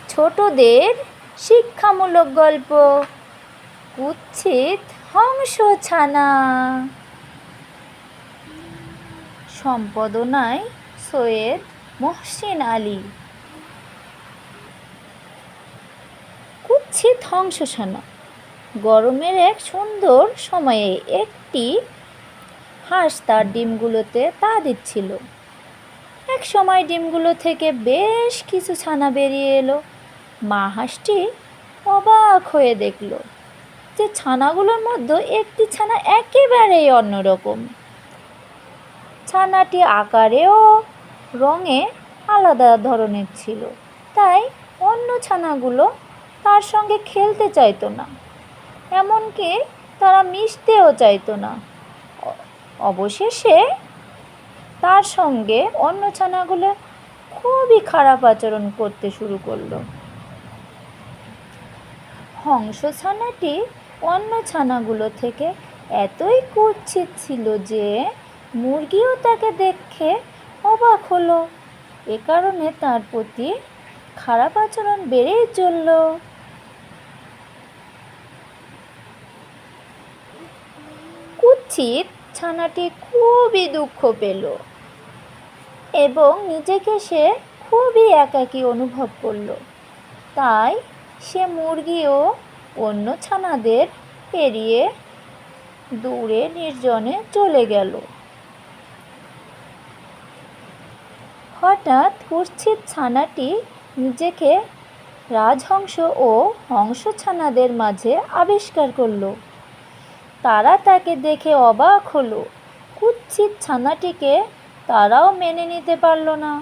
ছোটদের শিক্ষামূলক গল্প কুৎসিত হংসছানা। সম্পাদনায় সৈয়দ মহসিন আলী। কুৎসিত হংসছানা। গরমের এক সুন্দর সময়ে একটি হাঁস তার ডিমগুলোতে তা দিচ্ছিল। এক সময় ডিমগুলো থেকে বেশ কিছু ছানা বেরিয়ে এলো। মা হাঁসটি অবাক হয়ে দেখল যে ছানাগুলোর মধ্যে একটি ছানা একেবারেই অন্যরকম। ছানাটি আকারে ও রঙে আলাদা ধরনের ছিল, তাই অন্য ছানাগুলো তার সঙ্গে খেলতে চাইতো না, এমনকি তারা মিশতেও চাইতো না। অবশেষে তার সঙ্গে অন্য ছানাগুলো খুবই খারাপ আচরণ করতে শুরু করলো। হংস ছানাটি অন্য ছানাগুলো থেকে এতই কুৎসিত ছিল যে মুরগিও তাকে দেখে অবাক হলো। এ কারণে তার প্রতি খারাপ আচরণ বেড়েই চলল। কুৎসিত ছানাটি খুবই দুঃখ পেল এবং নিজেকে সে খুবই একাকী অনুভব করল। তাই সে মুরগি ও অন্য ছানাদের এড়িয়ে দূরে নির্জনে চলে গেল। হঠাৎ কুৎসিত ছানাটি নিজেকে রাজহংস ও হংস ছানাদের মাঝে আবিষ্কার করল। তারা তাকে দেখে অবাক হলো। কুৎসিত ছানাটিকে তারাও মেনে নিতে পারল না।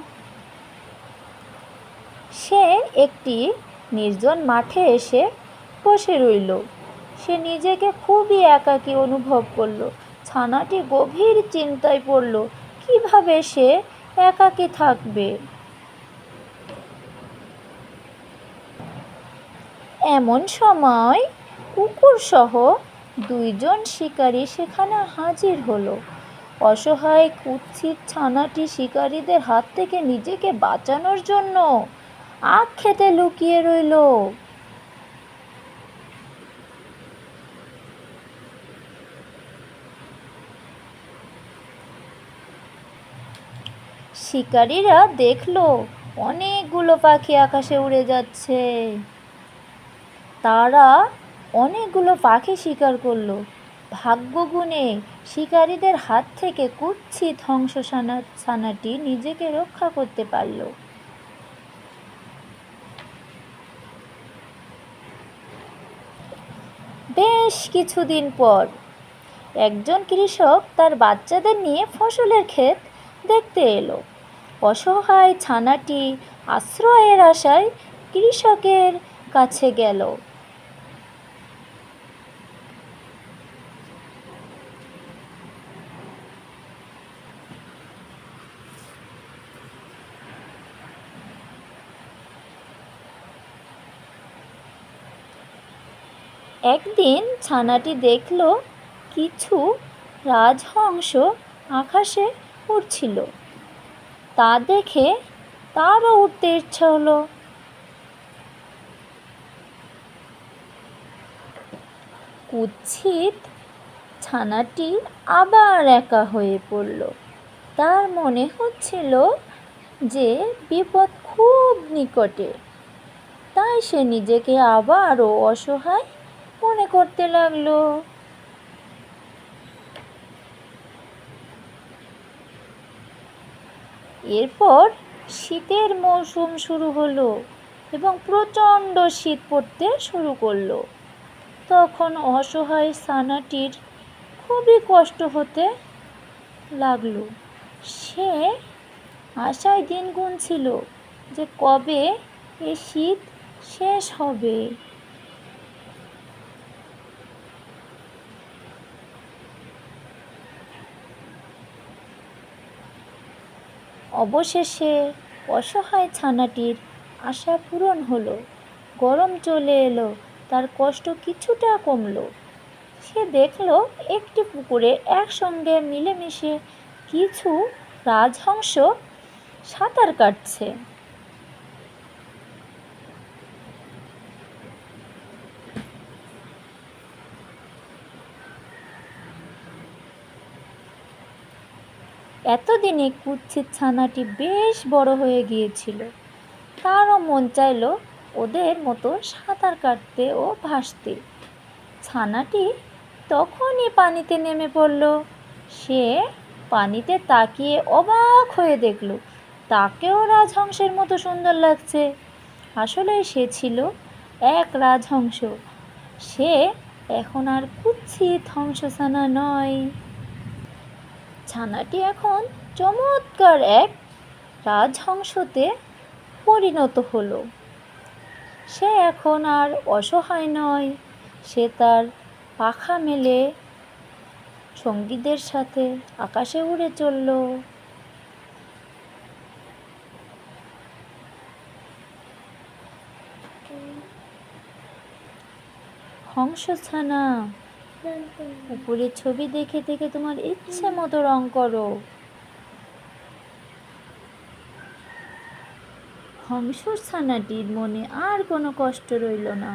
সে একটি নির্জন মাঠে এসে বসে রইল। সে নিজেকে খুবই একাকী অনুভব করল। ছানাটি গভীর চিন্তায় পড়ল, কিভাবে সে একাকী থাকবে। এমন সময় কুকুরসহ দুইজন শিকারী সেখানে হাজির হলো। অসহায় কুৎসিত ছানাটি শিকারীদের হাত থেকে নিজেকে বাঁচানোর জন্য আখ খেতে লুকিয়ে রইল। শিকারীরা দেখলো অনেকগুলো পাখি আকাশে উড়ে যাচ্ছে। তারা অনেকগুলো পাখি শিকার করলো। ভাগ্যগুণে শিকারীদের হাত থেকে কুৎসিত হংস ছানাটি নিজেকে রক্ষা করতে পারল। বেশ কিছুদিন পর একজন কৃষক তার বাচ্চাদের নিয়ে ফসলের ক্ষেত দেখতে এলো। অসহায় ছানাটি আশ্রয়ের আশায় কৃষকের কাছে গেল। একদিন ছানাটি দেখল কিছু রাজহংস আকাশে উড়ছিল। তা দেখে তারও উঠতে ইচ্ছা হলো। কুৎসিত ছানাটি আবার একা হয়ে পড়ল। তার মনে হচ্ছিল যে বিপদ খুব নিকটে। তাই সে নিজেকে আবারও অসহায় মনে করতে লাগলো। এরপর শীতের মৌসুম শুরু হলো এবং প্রচণ্ড শীত পড়তে শুরু করলো। তখন অসহায় ছানাটির খুবই কষ্ট হতে লাগলো। সে আশায় দিন গুনছিল যে কবে এ শীত শেষ হবে। অবশেষে অসহায় ছানাটির আশা পূরণ হলো। গরম চলে এলো, তার কষ্ট কিছুটা কমলো। সে দেখলো একটি পুকুরে একসঙ্গে মিলেমিশে কিছু রাজহংস সাঁতার কাটছে। এতদিনে কুৎসিত ছানাটি বেশ বড় হয়ে গিয়েছিল। তারও মন চাইল ওদের মতো সাঁতার কাটতে ও ভাসতে। ছানাটি তখনই পানিতে নেমে পড়ল। সে পানিতে তাকিয়ে অবাক হয়ে দেখল তাকেও রাজহংসের মতো সুন্দর লাগছে। আসলে সে ছিল এক রাজহংস। সে এখন আর কুৎসিত হংসছানা নয়। ছানাটি এখন চমৎকার এক রাজহংসতে পরিণত হলো। সে এখন আর অসহায় নয়। সে তার পাখা মেলে সঙ্গীদের সাথে আকাশে উড়ে চলল। হংসছানা, উপরের ছবি দেখে দেখে তোমার ইচ্ছে মতো রং করো। হংসছানাটির মনে আর কোনো কষ্ট রইল না।